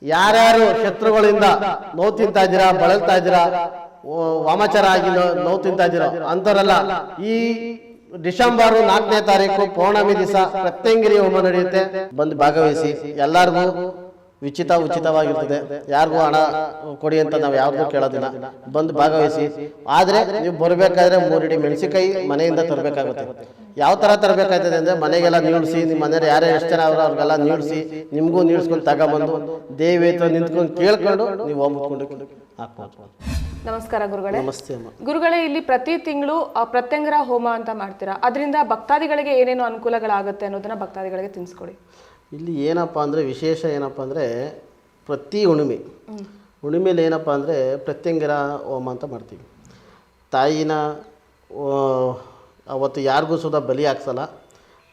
ಯಾರ್ಯಾರು ಶತ್ರುಗಳಿಂದ ನೋವು ತಿಂತಾ ಇದ್ದೀರಾ, ಬಳಲ್ತಾ ಇದ್ದೀರಾ, ವಾಮಾಚಾರ ಆಗಿ ನೋವು ತಿಂತಾ ಇದ್ದೀರಾ ಅಂತವರೆಲ್ಲ ಈ ಡಿಸೆಂಬರ್ 4ನೇ ತಾರೀಕು ಪೌರ್ಣಮಿ ದಿವಸ ಪ್ರತ್ಯಂಗಿರಿ ಹೋಮ ನಡೆಯುತ್ತೆ. ಬಂದು ಭಾಗವಹಿಸಿ. ಎಲ್ಲರಿಗೂ ಉಚಿತವಾಗಿರ್ತದೆ. ಯಾರಿಗೂ ಹಣ ಕೊಡಿ ಅಂತ ನಾವು ಯಾರಿಗೂ ಕೇಳೋದಿಲ್ಲ. ಬಂದು ಭಾಗವಹಿಸಿ. ಆದರೆ ನೀವು ಬರಬೇಕಾದ್ರೆ 3 ಹಿಡಿ ಮೆಣಸಿನಕಾಯಿ ಮನೆಯಿಂದ ತರಬೇಕಾಗುತ್ತೆ. ಯಾವ ಥರ ತರಬೇಕಾಗ್ತದೆ ಅಂದರೆ ಮನೆಗೆಲ್ಲ ನೀಡಿಸಿ, ನಿಮ್ಮ ಮನೆಯವ್ರು ಯಾರೇ ಎಷ್ಟು ಜನ ಅವರು ಅವ್ರಿಗೆಲ್ಲ ನೀಡಿಸಿ, ನಿಮಗೂ ನೀಡಿಸ್ಕೊಂಡು ತಗೊಬಂದು ದೇವಿ ಹತ್ರ ನಿಂತ್ಕೊಂಡು ಕೇಳ್ಕೊಂಡು ನೀವು ಹೋಗ್ಕೊಂಡು ಹಾಕ್ಬೋದು. ನಮಸ್ಕಾರ ಗುರುಗಳೇ. ನಮಸ್ತೆ ಅಮ್ಮ. ಗುರುಗಳೇ, ಇಲ್ಲಿ ಪ್ರತಿ ತಿಂಗಳು ಪ್ರತ್ಯಂಗರ ಹೋಮ ಅಂತ ಮಾಡ್ತೀರಾ, ಅದರಿಂದ ಭಕ್ತಾದಿಗಳಿಗೆ ಏನೇನು ಅನುಕೂಲಗಳಾಗುತ್ತೆ ಅನ್ನೋದನ್ನ ಭಕ್ತಾದಿಗಳಿಗೆ ತಿಳಿಸ್ಕೊಡಿ. ಇಲ್ಲಿ ಏನಪ್ಪ ಅಂದರೆ ವಿಶೇಷ ಏನಪ್ಪ ಅಂದರೆ ಪ್ರತಿ ಹುಣ್ಣಿಮೆಯಲ್ಲಿ ಏನಪ್ಪ ಅಂದರೆ ಪ್ರತ್ಯಂಗರ ಹೋಮ ಅಂತ ಮಾಡ್ತೀವಿ. ತಾಯಿನ ಅವತ್ತು ಯಾರಿಗೂ ಸುಧಾ ಬಲಿ ಹಾಕ್ಸಲ್ಲ.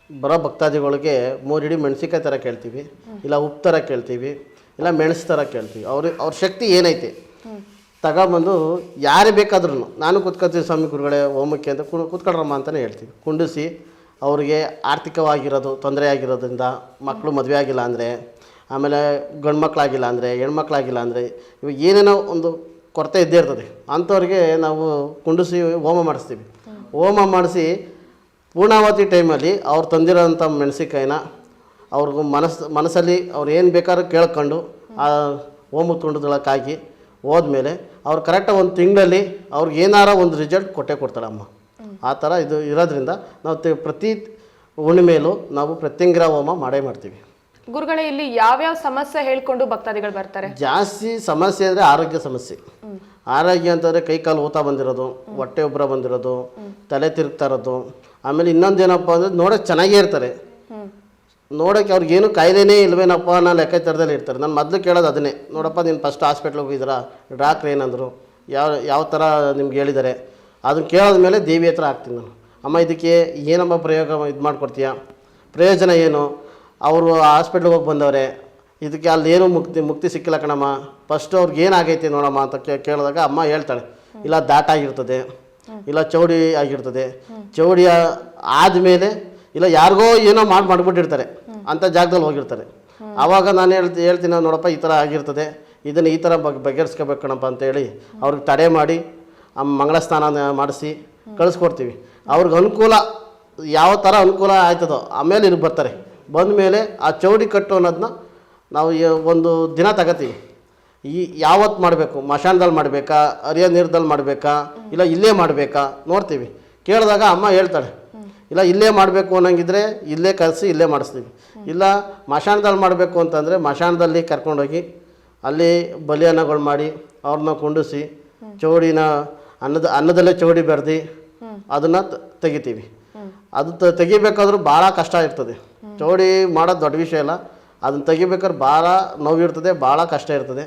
ಬರೋ ಭಕ್ತಾದಿಗಳಿಗೆ 3 ಹಿಡಿ ಮೆಣಸಿಕಾಯಿ ಥರ ಕೇಳ್ತೀವಿ, ಇಲ್ಲ ಉಪ್ಪು ಥರ ಕೇಳ್ತೀವಿ, ಇಲ್ಲ ಮೆಣಸು ಥರ ಕೇಳ್ತೀವಿ. ಅವ್ರ ಶಕ್ತಿ ಏನೈತೆ ತಗೊಬಂದು ಯಾರೇ ಬೇಕಾದ್ರೂ, ನಾನು ಕೂತ್ಕೊಳ್ತೀವಿ ಸ್ವಾಮಿ ಗುರುಗಳೇ ಹೋಮಕ್ಕೆ ಅಂತ ಕೂತ್ಕೊಳ್ರಮ್ಮ ಅಂತಲೇ ಹೇಳ್ತೀವಿ. ಕುಂಡಿಸಿ ಅವ್ರಿಗೆ ಆರ್ಥಿಕವಾಗಿರೋದು ತೊಂದರೆ ಆಗಿರೋದ್ರಿಂದ, ಮಕ್ಕಳು ಮದುವೆ ಆಗಿಲ್ಲ ಅಂದರೆ, ಆಮೇಲೆ ಗಂಡು ಮಕ್ಕಳಾಗಿಲ್ಲ ಅಂದರೆ, ಹೆಣ್ಮಕ್ಳಾಗಿಲ್ಲ ಅಂದರೆ, ಇವಾಗ ಏನೇನೋ ಒಂದು ಕೊರತೆ ಇದ್ದೇ ಇರ್ತದೆ. ಅಂಥವ್ರಿಗೆ ನಾವು ಕುಂಡಿಸಿ ಹೋಮ ಮಾಡಿಸ್ತೀವಿ. ಹೋಮ ಮಾಡಿಸಿ ಪೂರ್ಣಾವತಿ ಟೈಮಲ್ಲಿ ಅವ್ರು ತಂದಿರೋಂಥ ಮೆಣಸಿಕಾಯಿನ ಅವ್ರಿಗೂ ಮನಸ್ಸಲ್ಲಿ ಅವ್ರು ಏನು ಬೇಕಾದ್ರೂ ಕೇಳ್ಕೊಂಡು ಆ ಹೋಮದ ತುಂಡದೊಳಕ್ಕೆ ಹಾಕಿ ಹೋದ್ಮೇಲೆ ಅವ್ರು ಕರೆಕ್ಟಾಗಿ 1 ತಿಂಗಳಲ್ಲಿ ಅವ್ರಿಗೆ ಏನಾರ ಒಂದು ರಿಸಲ್ಟ್ ಕೊಡ್ತಾಳೆ ಅಮ್ಮ. ಆ ಥರ ಇದು ಇರೋದ್ರಿಂದ ನಾವು ಪ್ರತಿ ಹುಣ್ಣಿಮೆಯಲ್ಲೂ ನಾವು ಪ್ರತ್ಯಂಗಿರ ಹೋಮ ಮಾಡ್ತೀವಿ. ಗುರುಗಳೇ, ಇಲ್ಲಿ ಯಾವ್ಯಾವ ಸಮಸ್ಯೆ ಹೇಳ್ಕೊಂಡು ಭಕ್ತಾದಿಗಳು ಬರ್ತಾರೆ? ಜಾಸ್ತಿ ಸಮಸ್ಯೆ ಅಂದರೆ ಆರೋಗ್ಯ ಸಮಸ್ಯೆ. ಆರೋಗ್ಯ ಅಂತಂದರೆ ಕೈ ಕಾಲು ಊತ ಬಂದಿರೋದು, ಹೊಟ್ಟೆ ಉಬ್ಬರ ಬಂದಿರೋದು, ತಲೆ ತಿರುಗ್ತಾ ಇರೋದು. ಆಮೇಲೆ ಇನ್ನೊಂದೇನಪ್ಪ ಅಂದರೆ ನೋಡೋಕೆ ಚೆನ್ನಾಗೇ ಇರ್ತಾರೆ, ನೋಡೋಕ್ಕೆ ಅವ್ರಿಗೇನು ಕಾಯಿಲೆನೇ ಇಲ್ವೇನಪ್ಪ ಅನ್ನೋ ಲೆಕ್ಕಾಚಾರದಲ್ಲಿ ಇರ್ತಾರೆ. ನಾನು ಮೊದಲು ಕೇಳೋದು ಅದನ್ನೇ, ನೋಡಪ್ಪ ನೀನು ಫಸ್ಟ್ ಹಾಸ್ಪಿಟ್ಲಿಗೆ ಹೋಗಿದ್ದೀರಾ, ಡಾಕ್ಟ್ರ್ ಏನಂದರು, ಯಾವ ಥರ ನಿಮ್ಗೆ ಹೇಳಿದ್ದಾರೆ, ಅದನ್ನು ಕೇಳೋದ್ಮೇಲೆ ದೇವಿ ಹತ್ರ ಹಾಕ್ತೀನಿ ನಾನು. ಅಮ್ಮ ಇದಕ್ಕೆ ಏನಮ್ಮ ಪ್ರಯೋಗ ಇದು ಮಾಡಿಕೊಡ್ತೀಯಾ, ಪ್ರಯೋಜನ ಏನು, ಅವರು ಹಾಸ್ಪಿಟ್ಲಿಗೆ ಹೋಗಿ ಬಂದವ್ರೆ, ಇದಕ್ಕೆ ಅಲ್ಲೇನು ಮುಕ್ತಿ ಸಿಕ್ಕಿಲ್ಲ ಕಣಮ್ಮ, ಫಸ್ಟು ಅವ್ರಿಗೆ ಏನಾಗೈತೆ ನೋಡಮ್ಮ ಅಂತ ಕೇಳಿದಾಗ ಅಮ್ಮ ಹೇಳ್ತಾಳೆ, ಇಲ್ಲ ದಾಟಾಗಿರ್ತದೆ, ಇಲ್ಲ ಚೌಡಿ ಆಗಿರ್ತದೆ, ಚೌಡಿ ಆದಮೇಲೆ ಇಲ್ಲ ಯಾರಿಗೋ ಏನೋ ಮಾಡಿಬಿಟ್ಟಿರ್ತಾರೆ, ಅಂಥ ಜಾಗದಲ್ಲಿ ಹೋಗಿರ್ತಾರೆ. ಆವಾಗ ನಾನು ಹೇಳ್ತೀನಿ ನೋಡಪ್ಪ ಈ ಥರ ಆಗಿರ್ತದೆ, ಇದನ್ನು ಈ ಥರ ಬಗೆಹರಿಸ್ಕೋಬೇಕು ಕಣಪ್ಪ ಅಂತೇಳಿ ಅವ್ರಿಗೆ ತಡೆ ಮಾಡಿ ಮಂಗಳ ಸ್ನಾನ ಮಾಡಿಸಿ ಕಳಿಸ್ಕೊಡ್ತೀವಿ. ಅವ್ರಿಗೆ ಅನುಕೂಲ ಯಾವ ಥರ ಅನುಕೂಲ ಆಯ್ತದೋ ಆಮೇಲೆ ಇಲ್ಲಿ ಬರ್ತಾರೆ. ಬಂದ ಮೇಲೆ ಆ ಚೌಡಿ ಕಟ್ಟು ಅನ್ನೋದನ್ನ ನಾವು ಒಂದು ದಿನ ತಗೋತೀವಿ. ಯಾವತ್ತು ಮಾಡಬೇಕು, ಮಶಾನದಲ್ಲಿ ಮಾಡಬೇಕಾ, ಅರಿಯ ನೀರದಲ್ಲಿ ಮಾಡಬೇಕಾ, ಇಲ್ಲ ಇಲ್ಲೇ ಮಾಡಬೇಕಾ ನೋಡ್ತೀವಿ. ಕೇಳಿದಾಗ ಅಮ್ಮ ಹೇಳ್ತಾಳೆ, ಇಲ್ಲ ಇಲ್ಲೇ ಮಾಡಬೇಕು ಅನ್ನೋಂಗಿದ್ರೆ ಇಲ್ಲೇ ಕರೆಸಿ ಇಲ್ಲೇ ಮಾಡಿಸ್ತೀವಿ, ಇಲ್ಲ ಮಶಾನದಲ್ಲಿ ಮಾಡಬೇಕು ಅಂತಂದರೆ ಮಶಾನದಲ್ಲಿ ಕರ್ಕೊಂಡೋಗಿ ಅಲ್ಲಿ ಬಲಿಯನ್ನಗಳು ಮಾಡಿ ಅವ್ರನ್ನ ಕುಂಡಿಸಿ ಚೌಡಿನ ಅನ್ನದಲ್ಲೇ ಚೌಡಿ ಬೆರೆದು ಅದನ್ನು ತೆಗಿತೀವಿ. ಅದು ತೆಗಿಬೇಕಾದ್ರೂ ಭಾಳ ಕಷ್ಟ ಇರ್ತದೆ. ಚೌಡಿ ಮಾಡೋದು ದೊಡ್ಡ ವಿಷಯ ಇಲ್ಲ, ಅದನ್ನು ತೆಗಿಬೇಕಾದ್ರೆ ಭಾಳ ನೋವಿರ್ತದೆ, ಭಾಳ ಕಷ್ಟ ಇರ್ತದೆ.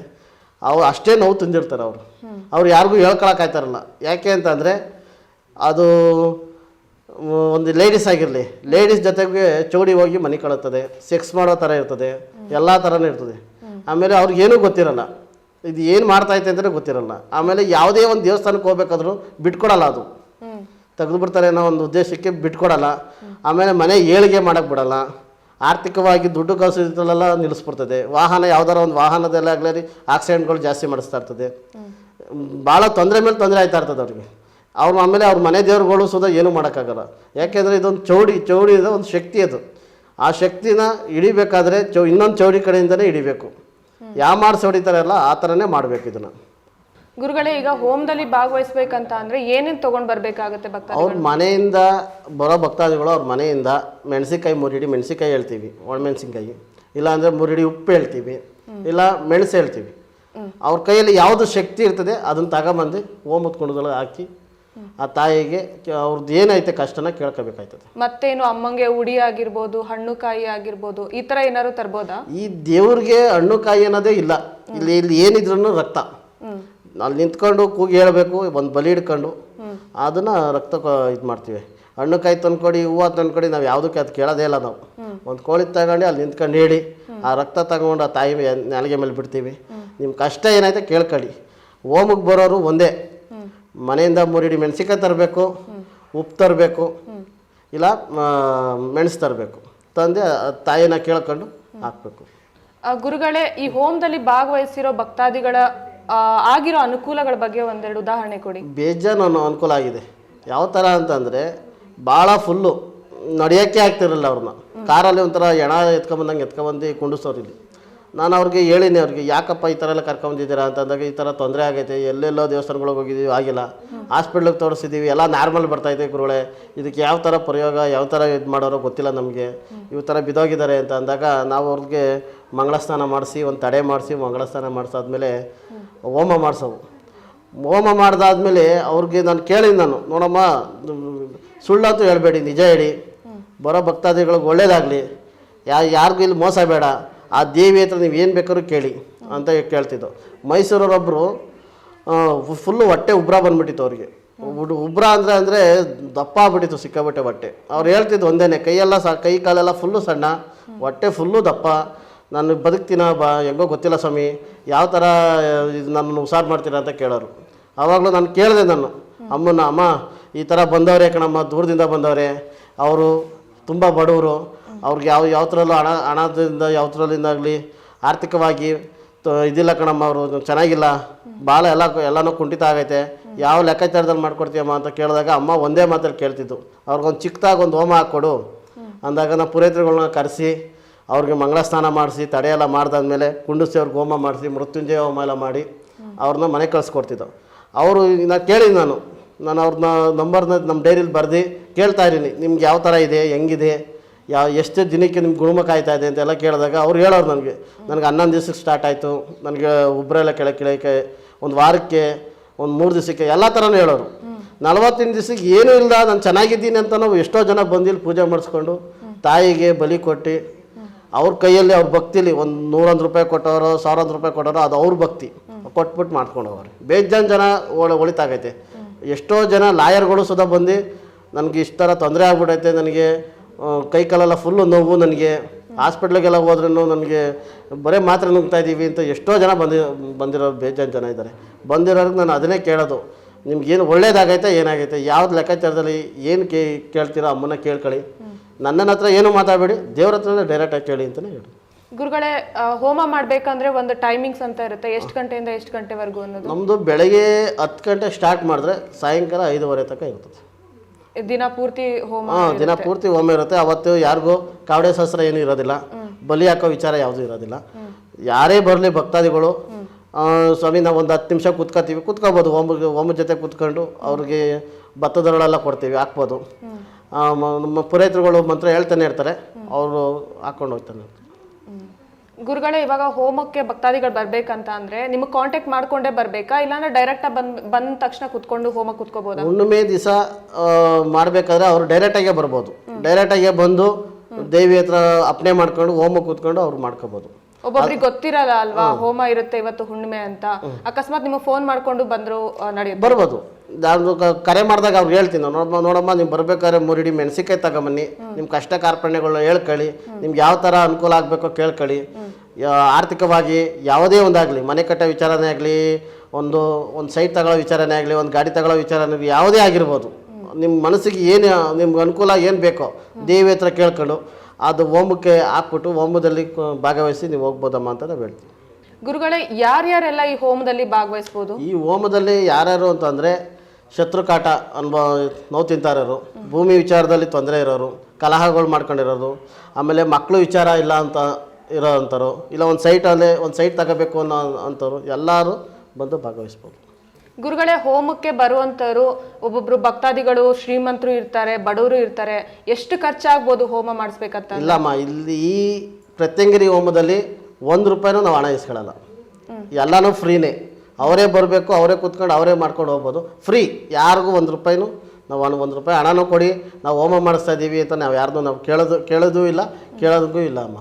ಅಷ್ಟೇ ನೋವು ತಿಂದಿರ್ತಾರೆ ಅವ್ರು ಯಾರಿಗೂ ಹೇಳ್ಕೊಳಕ್ಕಾಯ್ತಾರಲ್ಲ. ಯಾಕೆ ಅಂತಂದರೆ ಅದು ಒಂದು ಲೇಡೀಸ್ ಆಗಿರಲಿ, ಲೇಡೀಸ್ ಜೊತೆಗೆ ಚೌಡಿ ಹೋಗಿ ಮನೆ ಕಳುತ್ತದೆ, ಸೆಕ್ಸ್ ಮಾಡೋ ಥರ ಇರ್ತದೆ, ಎಲ್ಲ ಥರನೂ ಇರ್ತದೆ. ಆಮೇಲೆ ಅವ್ರಿಗೇನೂ ಗೊತ್ತಿರಲ್ಲ, ಇದು ಏನು ಮಾಡ್ತಾಯಿತೆ ಅಂತಲೇ ಗೊತ್ತಿರಲ್ಲ. ಆಮೇಲೆ ಯಾವುದೇ ಒಂದು ದೇವಸ್ಥಾನಕ್ಕೆ ಹೋಗ್ಬೇಕಾದ್ರೂ ಬಿಟ್ಕೊಡಲ್ಲ, ಅದು ತೆಗೆದು ಬಿಡ್ತಾರೆ ಅನ್ನೋ ಒಂದು ಉದ್ದೇಶಕ್ಕೆ ಬಿಟ್ಕೊಡಲ್ಲ. ಆಮೇಲೆ ಮನೆ ಏಳಿಗೆ ಮಾಡೋಕ್ಕೆ ಬಿಡಲ್ಲ, ಆರ್ಥಿಕವಾಗಿ ದುಡ್ಡು ಕಾಸು ಇದರಲ್ಲೆಲ್ಲ ನಿಲ್ಲಿಸ್ಬಿಡ್ತದೆ. ವಾಹನ ಯಾವ್ದಾರ ಒಂದು ವಾಹನದಲ್ಲೇ ಆಗಲಿ ಆಕ್ಸಿಡೆಂಟ್ಗಳು ಜಾಸ್ತಿ ಮಾಡಿಸ್ತಾ ಇರ್ತದೆ. ಭಾಳ ತೊಂದರೆ ಮೇಲೆ ತೊಂದರೆ ಆಯ್ತಾ ಇರ್ತದೆ ಅವ್ರಿಗೆ. ಆಮೇಲೆ ಅವ್ರ ಮನೆ ದೇವ್ರುಗಳು ಸುಧಾ ಏನೂ ಮಾಡೋಕ್ಕಾಗಲ್ಲ. ಯಾಕೆಂದರೆ ಇದೊಂದು ಚೌಡಿ ಇದೆ, ಒಂದು ಶಕ್ತಿ ಅದು. ಆ ಶಕ್ತಿನ ಹಿಡಿಬೇಕಾದ್ರೆ ಇನ್ನೊಂದು ಚೌಡಿ ಕಡೆಯಿಂದಲೇ ಹಿಡಿಬೇಕು. ಯಾವ ಮಾಡಿಸಿ ಹೊಡಿತಾರಲ್ಲ ಆ ಥರನೇ ಮಾಡಬೇಕು ಇದನ್ನು. ಗುರುಗಳೇ, ಈಗ ಹೋಮದಲ್ಲಿ ಭಾಗವಹಿಸ್ಬೇಕಂತ ಅಂದರೆ ಏನೇನು ತೊಗೊಂಡು ಬರಬೇಕಾಗುತ್ತೆ ಭಕ್ತಾದಿಗಳು? ಅವ್ರ ಮನೆಯಿಂದ ಬರೋ ಭಕ್ತಾದಿಗಳು ಅವ್ರ ಮನೆಯಿಂದ ಮೆಣಸಿನ್ಕಾಯಿ 3 ಹಿಡಿ ಮೆಣಸಿನ್ಕಾಯಿ ಹೇಳ್ತೀವಿ, ಒಣಮೆಣಸಿನ್ಕಾಯಿ, ಇಲ್ಲ ಅಂದರೆ 3 ಹಿಡಿ ಉಪ್ಪು ಹೇಳ್ತೀವಿ, ಇಲ್ಲ ಮೆಣಸು ಹೇಳ್ತೀವಿ. ಅವ್ರ ಕೈಯಲ್ಲಿ ಯಾವುದು ಶಕ್ತಿ ಇರ್ತದೆ ಅದನ್ನು ತಗೊಂಬಂದು ಹೋಮದ ಕುಂಡದೊಳಗೆ ಹಾಕಿ ಆ ತಾಯಿಗೆ ಅವ್ರದ್ದು ಏನೈತೆ ಕಷ್ಟನ ಕೇಳ್ಕೋಬೇಕಾಯ್ತದೆ. ಮತ್ತೇನು ಅಮ್ಮಂಗೆ ಉಡಿ ಆಗಿರ್ಬೋದು, ಹಣ್ಣು ಕಾಯಿ ಆಗಿರ್ಬೋದು, ಈ ಥರ ಏನಾದ್ರು ತರ್ಬೋದಾ? ಈ ದೇವ್ರಿಗೆ ಹಣ್ಣು ಕಾಯಿ ಅನ್ನೋದೇ ಇಲ್ಲ. ಇಲ್ಲಿ ಏನಿದ್ರು ರಕ್ತ, ಅಲ್ಲಿ ನಿಂತ್ಕೊಂಡು ಕೂಗಿ ಹೇಳಬೇಕು, ಒಂದು ಬಲಿ ಹಿಡ್ಕೊಂಡು ಅದನ್ನು ರಕ್ತ ಇದು ಮಾಡ್ತೀವಿ. ಹಣ್ಣು ಕಾಯಿ ತಂದ್ಕೊಡಿ, ಹೂವು ತಂದ್ಕೊಡಿ, ನಾವು ಯಾವುದಕ್ಕೆ ಅದು ಕೇಳೋದೇ ಇಲ್ಲ. ನಾವು ಒಂದು ಕೋಳಿ ತಗೊಂಡು ಅಲ್ಲಿ ನಿಂತ್ಕೊಂಡು ಹೇಳಿ ಆ ರಕ್ತ ತಗೊಂಡು ಆ ತಾಯಿ ನಾಲಿಗೆ ಮೇಲೆ ಬಿಡ್ತೀವಿ. ನಿಮ್ಮ ಕಷ್ಟ ಏನೈತೆ ಕೇಳ್ಕೊಳ್ಳಿ. ಹೋಮಕ್ಕೆ ಬರೋರು ಒಂದೇ, ಮನೆಯಿಂದ 3 ಹಿಡಿ ಮೆಣಸಿನ್ಕಾಯಿ ತರಬೇಕು, ಉಪ್ಪು ತರಬೇಕು, ಇಲ್ಲ ಮೆಣಸು ತರಬೇಕು, ತಂದು ತಾಯಿನ ಕೇಳ್ಕೊಂಡು ಹಾಕಬೇಕು. ಗುರುಗಳೇ, ಈ ಹೋಮದಲ್ಲಿ ಭಾಗವಹಿಸಿರೋ ಭಕ್ತಾದಿಗಳ ಆಗಿರೋ ಅನುಕೂಲಗಳ ಬಗ್ಗೆ ಒಂದೆರಡು ಉದಾಹರಣೆ ಕೊಡಿ. ಬೇಜಾನು ಅನುಕೂಲ ಆಗಿದೆ. ಯಾವ ಥರ ಅಂತಂದರೆ ಭಾಳ ಫುಲ್ಲು ನಡೆಯೋಕ್ಕೆ ಆಗ್ತಿರಲಿಲ್ಲ ಅವ್ರನ್ನ. ಕಾರಲ್ಲಿ ಒಂಥರ ಎಣ ಎತ್ಕೊಂಬಂದಂಗೆ ಎತ್ಕೊಂಬಂದು ಕುಂಡಿಸೋರು ಇಲ್ಲಿ. ನಾನು ಅವ್ರಿಗೆ ಹೇಳಿನಿ, ಅವ್ರಿಗೆ ಯಾಕಪ್ಪ ಈ ಥರ ಎಲ್ಲ ಕರ್ಕೊಂಬಂದಿದ್ದೀರಾ ಅಂತಂದಾಗ ಈ ಥರ ತೊಂದರೆ ಆಗೈತೆ, ಎಲ್ಲೆಲ್ಲೋ ದೇವಸ್ಥಾನಗಳಿಗೆ ಹೋಗಿದ್ದೀವಿ ಆಗಿಲ್ಲ, ಹಾಸ್ಪಿಟ್ಲಿಗೆ ತೋರಿಸಿದ್ದೀವಿ, ಎಲ್ಲ ನಾರ್ಮಲ್ ಬರ್ತಾಯಿದೆ ಗುರುಗಳೇ, ಇದಕ್ಕೆ ಯಾವ ಥರ ಪ್ರಯೋಗ ಯಾವ ಥರ ಇದು ಮಾಡೋರೋ ಗೊತ್ತಿಲ್ಲ ನಮಗೆ, ಇವು ಥರ ಬಿದ್ದೋಗಿದ್ದಾರೆ ಅಂತ ಅಂದಾಗ ನಾವು ಅವ್ರಿಗೆ ಮಂಗಳ ಸ್ನಾನ ಮಾಡಿಸಿ ಒಂದು ತಡೆ ಮಾಡಿಸಿ ಮಂಗಳ ಸ್ನಾನ ಮಾಡಿಸಾದ್ಮೇಲೆ ಹೋಮ ಮಾಡಿಸೋವು. ಹೋಮ ಮಾಡಿದಾದ್ಮೇಲೆ ಅವ್ರಿಗೆ ನಾನು ಕೇಳಿದ್ದು, ನಾನು ನೋಡಮ್ಮ ಸುಳ್ಳಂತೂ ಹೇಳಬೇಡಿ, ನಿಜ ಹೇಳಿ, ಬರೋ ಭಕ್ತಾದಿಗಳಿಗೆ ಒಳ್ಳೇದಾಗಲಿ, ಯಾರಿಗೂ ಇಲ್ಲಿ ಮೋಸ ಬೇಡ, ಆ ದೇವಿ ಹತ್ರ ನೀವು ಏನು ಬೇಕಾದ್ರೂ ಕೇಳಿ ಅಂತ ಕೇಳ್ತಿದ್ದೋ. ಮೈಸೂರವರೊಬ್ಬರು ಫುಲ್ಲು ಹೊಟ್ಟೆ ಉಬ್ರ ಬಂದ್ಬಿಟ್ಟಿತ್ತು ಅವ್ರಿಗೆ. ಉಬ್ರ ಅಂದರೆ ದಪ್ಪ ಆಗ್ಬಿಟ್ಟಿತ್ತು, ಸಿಕ್ಕಾಬಿಟ್ಟೆ ಹೊಟ್ಟೆ. ಅವ್ರು ಹೇಳ್ತಿದ್ದು ಒಂದೇ, ಕೈಯೆಲ್ಲ ಕೈ ಕಾಲೆಲ್ಲ ಫುಲ್ಲು ಸಣ್ಣ, ಹೊಟ್ಟೆ ಫುಲ್ಲು ದಪ್ಪ, ನಾನು ಬದುಕ್ತೀನ ಹೆಂಗೋ ಗೊತ್ತಿಲ್ಲ ಸ್ವಾಮಿ, ಯಾವ ಥರ ಇದು ನನ್ನನ್ನು ಉಸಾರು ಮಾಡ್ತೀರಾ ಅಂತ ಕೇಳೋರು. ಆವಾಗಲೂ ನಾನು ಕೇಳಿದೆ, ನಾನು ಅಮ್ಮನ, ಅಮ್ಮ ಈ ಥರ ಬಂದವರೇ ಕಣಮ್ಮ, ದೂರದಿಂದ ಬಂದವರೇ, ಅವರು ತುಂಬ ಬಡವರು, ಅವ್ರಿಗೆ ಯಾವ ಥರಲ್ಲೂ ಹಣದಿಂದ ಯಾವ ಥರಲ್ಲಿಂದಾಗಲಿ ಆರ್ಥಿಕವಾಗಿ ಇದಿಲ್ಲ ಕಣಮ್ಮ, ಅವರು ಚೆನ್ನಾಗಿಲ್ಲ, ಭಾಳ ಎಲ್ಲನೂ ಕುಂಠಿತ ಆಗೈತೆ, ಯಾವ ಲೆಕ್ಕಾಚಾರದಲ್ಲಿ ಮಾಡ್ಕೊಡ್ತೀಯಮ್ಮ ಅಂತ ಕೇಳಿದಾಗ ಅಮ್ಮ ಒಂದೇ ಮಾತಲ್ಲಿ ಕೇಳ್ತಿದ್ದು, ಅವ್ರಿಗೊಂದು ಚಿಕ್ಕದಾಗಿ ಒಂದು ಹೋಮ ಹಾಕ್ಕೊಡು ಅಂದಾಗ ನಾವು ಪುರೋಹಿತರುಗಳನ್ನ ಕರೆಸಿ ಅವ್ರಿಗೆ ಮಂಗಳ ಸ್ನಾನ ಮಾಡಿಸಿ ತಡೆಯೆಲ್ಲ ಮಾಡ್ದಾದ್ಮೇಲೆ ಕುಂಡಿಸಿ ಅವ್ರಿಗೆ ಹೋಮ ಮಾಡಿಸಿ ಮೃತ್ಯುಂಜಯ ಹೋಮ ಎಲ್ಲ ಮಾಡಿ ಅವ್ರನ್ನ ಮನೆ ಕಳಿಸ್ಕೊಡ್ತಿದ್ದೋ. ಅವರು ನಾನು ಕೇಳಿದ್ದು, ನಾನು ಅವ್ರನ್ನ ನಂಬರ್ನ ನಮ್ಮ ಡೈರಿಲಿ ಬರೆದು ಕೇಳ್ತಾ ಇದ್ದೀನಿ, ನಿಮ್ಗೆ ಯಾವ ಥರ ಇದೆ, ಹೆಂಗಿದೆ, ಎಷ್ಟು ದಿನಕ್ಕೆ ನಿಮ್ಗೆ ಗುಣಮುಖ ಆಯ್ತಾ ಇದೆ ಅಂತೆಲ್ಲ ಕೇಳಿದಾಗ ಅವ್ರು ಹೇಳೋರು ನನಗೆ 11 ದಿವ್ಸಕ್ಕೆ ಸ್ಟಾರ್ಟ್ ಆಯಿತು, ನನಗೆ ಉಬ್ಬರೆಲ್ಲ ಕೆಳಕ್ಕೆ ಒಂದು ವಾರಕ್ಕೆ, ಒಂದು 3 ದಿವಸಕ್ಕೆ, ಎಲ್ಲ ಥರನೂ ಹೇಳೋರು. 40 ದಿವ್ಸಕ್ಕೆ ಏನೂ ಇಲ್ಲ, ನಾನು ಚೆನ್ನಾಗಿದ್ದೀನಿ ಅಂತ ನಾವು ಎಷ್ಟೋ ಜನ ಬಂದಿಲ್ಲಿ ಪೂಜೆ ಮಾಡಿಸ್ಕೊಂಡು ತಾಯಿಗೆ ಬಲಿ ಕೊಟ್ಟು ಅವ್ರ ಕೈಯಲ್ಲಿ ಅವ್ರ ಭಕ್ತಿಲಿ ಒಂದು 100 ರೂಪಾಯಿ ಕೊಟ್ಟವರು, 1000 ರೂಪಾಯಿ ಕೊಟ್ಟವರು, ಅದು ಅವ್ರ ಭಕ್ತಿ ಕೊಟ್ಬಿಟ್ಟು ಮಾಡ್ಕೊಂಡು ಹೋಗೋರು. ಬೇಜಾನ್ ಜನ ಒಳಿತಾಗೈತೆ. ಎಷ್ಟೋ ಜನ ಲಾಯರ್ಗಳು ಸುಧಾ ಬಂದು ನನಗೆ ಇಷ್ಟು ಥರ ತೊಂದರೆ ಆಗ್ಬಿಟ್ಟೈತೆ, ನನಗೆ ಕೈ ಕಾಲೆಲ್ಲ ಫುಲ್ಲು ನೋವು, ನನಗೆ ಹಾಸ್ಪಿಟ್ಲಿಗೆಲ್ಲ ಹೋದ್ರೂ ನನಗೆ ಬರೀ ಮಾತ್ರೆ ನುಗ್ತಾ ಇದ್ದೀವಿ ಅಂತ ಎಷ್ಟೋ ಜನ ಬಂದಿರೋರು ಬೇಜಾನ್ ಜನ ಇದ್ದಾರೆ. ಬಂದಿರೋರಿಗೆ ನಾನು ಅದನ್ನೇ ಕೇಳೋದು, ನಿಮ್ಗೇನು ಒಳ್ಳೇದಾಗೈತೆ ಏನಾಗೈತೆ, ಯಾವ್ದು ಲೆಕ್ಕಾಚಾರದಲ್ಲಿ ಏನು ಕೇಳ್ತೀರೋ ಅಮ್ಮನ ಕೇಳ್ಕೊಳ್ಳಿ, ನನ್ನ ಹತ್ರ ಏನು ಮಾತಾಡಬೇಡಿ, ದೇವ್ರ ಹತ್ರನೇ ಡೈರೆಕ್ಟಾಗಿ ಕೇಳಿ ಅಂತಲೇ ಹೇಳಿ. ಗುರುಗಳೇ, ಹೋಮ ಮಾಡಬೇಕಂದ್ರೆ ಒಂದು ಟೈಮಿಂಗ್ಸ್ ಅಂತ ಇರುತ್ತೆ, ಎಷ್ಟು ಗಂಟೆಯಿಂದ ಎಷ್ಟು ಗಂಟೆವರೆಗೂ ಅನ್ನೋದು? ನಮ್ಮದು ಬೆಳಗ್ಗೆ 10 ಗಂಟೆ ಸ್ಟಾರ್ಟ್ ಮಾಡಿದ್ರೆ ಸಾಯಂಕಾಲ 5:30 ತನಕ ಇರ್ತದೆ. ದಿನ ಪೂರ್ತಿ ಹೋಮ? ದಿನ ಪೂರ್ತಿ ಹೋಮ ಇರುತ್ತೆ. ಅವತ್ತು ಯಾರಿಗೂ ಕಾವಡೆ ಶಾಸ್ತ್ರ ಏನೂ ಇರೋದಿಲ್ಲ, ಬಲಿ ಹಾಕೋ ವಿಚಾರ ಯಾವುದೂ ಇರೋದಿಲ್ಲ. ಯಾರೇ ಬರಲಿ ಭಕ್ತಾದಿಗಳು, ಸ್ವಾಮಿ ನಾವು ಒಂದು 10 ನಿಮಿಷ ಕುತ್ಕೋಬೋದು, ಹೋಮದ ಜೊತೆ ಕುತ್ಕೊಂಡು ಅವ್ರಿಗೆ ಭತ್ತದೊರಳೆಲ್ಲ ಕೊಡ್ತೀವಿ, ಹಾಕ್ಬೋದು. ನಮ್ಮ ಪುರೋಹಿತರುಗಳು ಮಂತ್ರ ಹೇಳ್ತಾನೆ ಇರ್ತಾರೆ, ಅವರು ಹಾಕ್ಕೊಂಡು ಹೋಗ್ತಾನೆ. ಗುರುಗಳೇ, ಇವಾಗ ಹೋಮಕ್ಕೆ ಭಕ್ತಾದಿಗಳು ಬರ್ಬೇಕಂತ ಅಂದ್ರೆ ನಿಮಗೆ ಕಾಂಟ್ಯಾಕ್ಟ್ ಮಾಡ್ಕೊಂಡೇ ಬರ್ಬೇಕಾ, ಇಲ್ಲಾಂದ್ರೆ ಡೈರೆಕ್ಟ್ ಬಂದ ತಕ್ಷಣ ಕುತ್ಕೊಂಡು ಹೋಮ ಕುತ್ಕೋಬೋದಾ? ಹುಣ್ಣಿಮೆ ದಿವಸ ಮಾಡ್ಬೇಕಾದ್ರೆ ಅವ್ರು ಡೈರೆಕ್ಟಾಗೇ ಬರ್ಬೋದು. ಡೈರೆಕ್ಟಾಗೇ ಬಂದು ದೇವಿ ಹತ್ರ ಅರ್ಪಣೆ ಮಾಡ್ಕೊಂಡು ಹೋಮ ಕೂತ್ಕೊಂಡು ಅವ್ರು ಮಾಡ್ಕೋಬೋದು. ಒಬ್ಬೊಬ್ರಿಗೆ ಗೊತ್ತಿರಲ್ಲ ಅಲ್ವಾ ಹೋಮ ಇರುತ್ತೆ ಇವತ್ತು ಹುಣ್ಣಿಮೆ ಅಂತ, ಅಕಸ್ಮಾತ್ ನಿಮಗೆ ಫೋನ್ ಮಾಡ್ಕೊಂಡು ಬಂದ್ರು ನಡೆಯುತ್ತೆ? ಬರ್ಬೋದು. ನಾನು ಕರೆ ಮಾಡಿದಾಗ ಅವ್ರು ಹೇಳ್ತೀನಿ, ನೋಡಮ್ಮ ನೀವು ಬರ್ಬೇಕಾದ್ರೆ 3 ಹಿಡಿ ಮೆಣಸಿಕಾಯಿ ತಗೊಂಬನ್ನಿ, ನಿಮ್ಮ ಕಷ್ಟ ಕಾರ್ಪಣ್ಯಗಳನ್ನ ಹೇಳ್ಕೊಳ್ಳಿ, ನಿಮ್ಗೆ ಯಾವ ಥರ ಅನುಕೂಲ ಆಗಬೇಕೋ ಕೇಳ್ಕೊಳ್ಳಿ, ಆರ್ಥಿಕವಾಗಿ ಯಾವುದೇ ಒಂದಾಗಲಿ, ಮನೆ ಕಟ್ಟೋ ವಿಚಾರನೇ ಆಗಲಿ, ಒಂದು ಸೈಟ್ ತಗೊಳ್ಳೋ ವಿಚಾರನೇ ಆಗಲಿ, ಒಂದು ಗಾಡಿ ತಗೊಳ್ಳೋ ವಿಚಾರನೇ ಯಾವುದೇ ಆಗಿರ್ಬೋದು, ನಿಮ್ಮ ಮನಸ್ಸಿಗೆ ಏನು ನಿಮ್ಗೆ ಅನುಕೂಲ ಏನು ಬೇಕೋ ದೇವಿ ಹತ್ರ ಕೇಳ್ಕೊಂಡು ಅದು ಹೋಮಕ್ಕೆ ಹಾಕ್ಬಿಟ್ಟು ಹೋಮದಲ್ಲಿ ಭಾಗವಹಿಸಿ ನೀವು ಹೋಗ್ಬೋದಮ್ಮ ಅಂತ ನಾವು ಹೇಳ್ತೀವಿ. ಗುರುಗಳೇ, ಯಾರ್ಯಾರೆಲ್ಲ ಈ ಹೋಮದಲ್ಲಿ ಭಾಗವಹಿಸ್ಬೋದು? ಈ ಹೋಮದಲ್ಲಿ ಯಾರ್ಯಾರು ಅಂತಂದರೆ ಶತ್ರುಕಾಟ ನೋವು ತಿಂತಾರೋರು, ಭೂಮಿ ವಿಚಾರದಲ್ಲಿ ತೊಂದರೆ ಇರೋರು, ಕಲಹಗಳು ಮಾಡ್ಕೊಂಡಿರೋರು, ಆಮೇಲೆ ಮಕ್ಕಳು ವಿಚಾರ ಇಲ್ಲ ಅಂತ ಇರೋ ಅಂಥವ್ರು, ಇಲ್ಲ ಒಂದು ಸೈಟ್ ತಗೋಬೇಕು ಅಂಥವ್ರು ಎಲ್ಲರೂ ಬಂದು ಭಾಗವಹಿಸ್ಬೋದು. ಗುರುಗಳೇ, ಹೋಮಕ್ಕೆ ಬರುವಂಥವ್ರು ಒಬ್ಬೊಬ್ರು ಭಕ್ತಾದಿಗಳು ಶ್ರೀಮಂತರು ಇರ್ತಾರೆ, ಬಡವರು ಇರ್ತಾರೆ, ಎಷ್ಟು ಖರ್ಚಾಗ್ಬೋದು ಹೋಮ ಮಾಡಿಸ್ಬೇಕಂತ? ಇಲ್ಲಮ್ಮ, ಇಲ್ಲಿ ಈ ಪ್ರತ್ಯಂಗಿರಿ ಹೋಮದಲ್ಲಿ 1 ರೂಪಾಯಿನೂ ನಾವು ಹಣ ಇಸ್ಕೊಳ್ಳಲ್ಲ, ಎಲ್ಲನೂ ಫ್ರೀನೇ. ಅವರೇ ಬರಬೇಕು, ಅವರೇ ಕೂತ್ಕೊಂಡು ಅವರೇ ಮಾಡ್ಕೊಂಡು ಹೋಗ್ಬೋದು, ಫ್ರೀ. ಯಾರಿಗೂ 1 ರೂಪಾಯಿನೂ ನಾವು 1 ರೂಪಾಯಿ ಹಣನೂ ಕೊಡಿ ನಾವು ಹೋಮ ಮಾಡಿಸ್ತಾ ಇದ್ದೀವಿ ಅಂತ ನಾವು ಯಾರ್ದು ನಾವು ಕೇಳೋದೂ ಇಲ್ಲ, ಕೇಳೋದಕ್ಕೂ ಇಲ್ಲ ಅಮ್ಮ.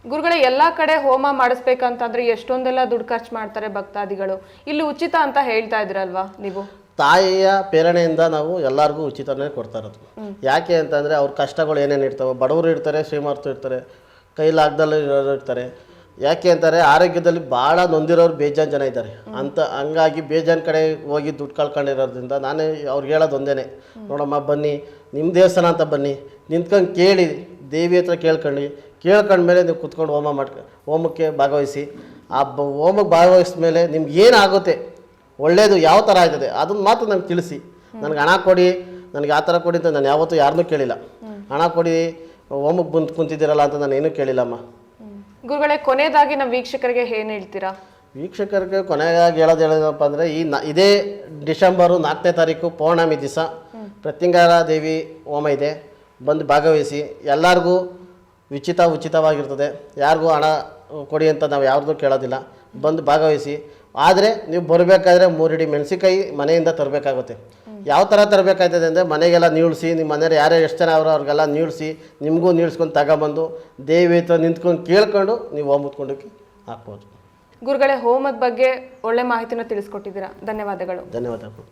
ಗುರುಗಳೇ, ಎಲ್ಲಾ ಕಡೆ ಹೋಮ ಮಾಡಿಸ್ಬೇಕಂತಂದ್ರೆ ಎಷ್ಟೊಂದೆಲ್ಲ ದುಡ್ಡು ಖರ್ಚು ಮಾಡ್ತಾರೆ ಭಕ್ತಾದಿಗಳು, ಇಲ್ಲಿ ಉಚಿತ ಅಂತ ಹೇಳ್ತಾ ಇದ್ರಲ್ವಾ ನೀವು? ತಾಯಿಯ ಪ್ರೇರಣೆಯಿಂದ ನಾವು ಎಲ್ಲರಿಗೂ ಉಚಿತನೇ ಕೊಡ್ತಾ ಇರೋದು. ಯಾಕೆ ಅಂತಂದರೆ ಅವ್ರ ಕಷ್ಟಗಳು ಏನೇನು ಇರ್ತವೆ, ಬಡವರು ಇರ್ತಾರೆ, ಶ್ರೀಮಂತರು ಇರ್ತಾರೆ, ಕೈಲಾಗ್ದಲ್ಲಿ ಇರ್ತಾರೆ. ಯಾಕೆ ಅಂತಾರೆ, ಆರೋಗ್ಯದಲ್ಲಿ ಭಾಳ ನೊಂದಿರೋರು ಬೇಜಾನ್ ಜನ ಇದ್ದಾರೆ ಅಂತ, ಹಂಗಾಗಿ ಬೇಜಾನ್ ಕಡೆ ಹೋಗಿ ದುಡ್ಡು ಕಳ್ಕೊಂಡಿರೋದ್ರಿಂದ ನಾನೇ ಅವ್ರಿಗೆ ಹೇಳೋದು ಒಂದೇ, ನೋಡಮ್ಮ ಬನ್ನಿ ನಿಮ್ಮ ದೇವಸ್ಥಾನ ಅಂತ ಬನ್ನಿ, ನಿಂತ್ಕೊಂಡು ಕೇಳಿ, ದೇವಿ ಹತ್ರ ಕೇಳ್ಕೊಂಡ್ಮೇಲೆ ನೀವು ಕುತ್ಕೊಂಡು ಹೋಮಕ್ಕೆ ಭಾಗವಹಿಸಿ ಆ ಹೋಮಕ್ಕೆ ಭಾಗವಹಿಸಿದ ಮೇಲೆ ನಿಮ್ಗೆ ಏನಾಗುತ್ತೆ ಒಳ್ಳೆಯದು ಯಾವ ಥರ ಆಯ್ತದೆ ಅದನ್ನು ಮಾತ್ರ ನನಗೆ ತಿಳಿಸಿ. ನನಗೆ ಹಣ ಕೊಡಿ, ನನಗೆ ಆ ಥರ ಕೊಡಿ ಅಂತ ನಾನು ಯಾವತ್ತೂ ಯಾರನ್ನೂ ಕೇಳಿಲ್ಲ. ಹಣ ಕೊಡಿ ಹೋಮಕ್ಕೆ ಬಂದು ಕುಂತಿದ್ದೀರಲ್ಲ ಅಂತ ನಾನು ಏನೂ ಕೇಳಿಲ್ಲಮ್ಮ. ಗುರುಗಳೇ, ಕೊನೆಯದಾಗಿ ನಮ್ಮ ವೀಕ್ಷಕರಿಗೆ ಏನು ಹೇಳ್ತೀರಾ? ವೀಕ್ಷಕರಿಗೆ ಕೊನೆಯಾಗಿ ಹೇಳೋದೇನಪ್ಪ ಅಂದರೆ ಇದೇ ಡಿಸೆಂಬರು 4ನೇ ತಾರೀಕು ಪೌರ್ಣಮಿ ದಿವಸ ಪ್ರತ್ಯಂಗಾರ ದೇವಿ ಹೋಮ ಇದೆ. ಬಂದು ಭಾಗವಹಿಸಿ. ಎಲ್ಲರಿಗೂ ಉಚಿತವಾಗಿರ್ತದೆ. ಯಾರಿಗೂ ಹಣ ಕೊಡಿ ಅಂತ ನಾವು ಯಾರ್ದು ಕೇಳೋದಿಲ್ಲ. ಬಂದು ಭಾಗವಹಿಸಿ. ಆದರೆ ನೀವು ಬರಬೇಕಾದ್ರೆ 3 ಹಿಡಿ ಮೆಣಸಿನ್ಕಾಯಿ ಮನೆಯಿಂದ ತರಬೇಕಾಗುತ್ತೆ. ಯಾವ ಥರ ತರಬೇಕಾಗ್ತದೆ ಅಂದರೆ ಮನೆಗೆಲ್ಲ ನೀಳಿಸಿ, ನಿಮ್ಮ ಮನೆಯವ್ರು ಯಾರ್ಯಾರು ಎಷ್ಟು ಜನ ಅವರೋ ಅವ್ರಿಗೆಲ್ಲ ನೀಳಿಸಿ, ನಿಮಗೂ ನೀಳ್ಸ್ಕೊಂಡು ತಗೊಬಂದು ದೇವಿ ಹತ್ರ ನಿಂತ್ಕೊಂಡು ಕೇಳ್ಕೊಂಡು ನೀವು ಹೋಮ ಮುತ್ಕೊಂಡೋಗಿ ಹಾಕ್ಬೋದು. ಗುರುಗಳೇ, ಹೋಮದ ಬಗ್ಗೆ ಒಳ್ಳೆ ಮಾಹಿತಿನ ತಿಳಿಸ್ಕೊಟ್ಟಿದ್ದೀರಾ. ಧನ್ಯವಾದಗಳು. ಧನ್ಯವಾದಗಳು.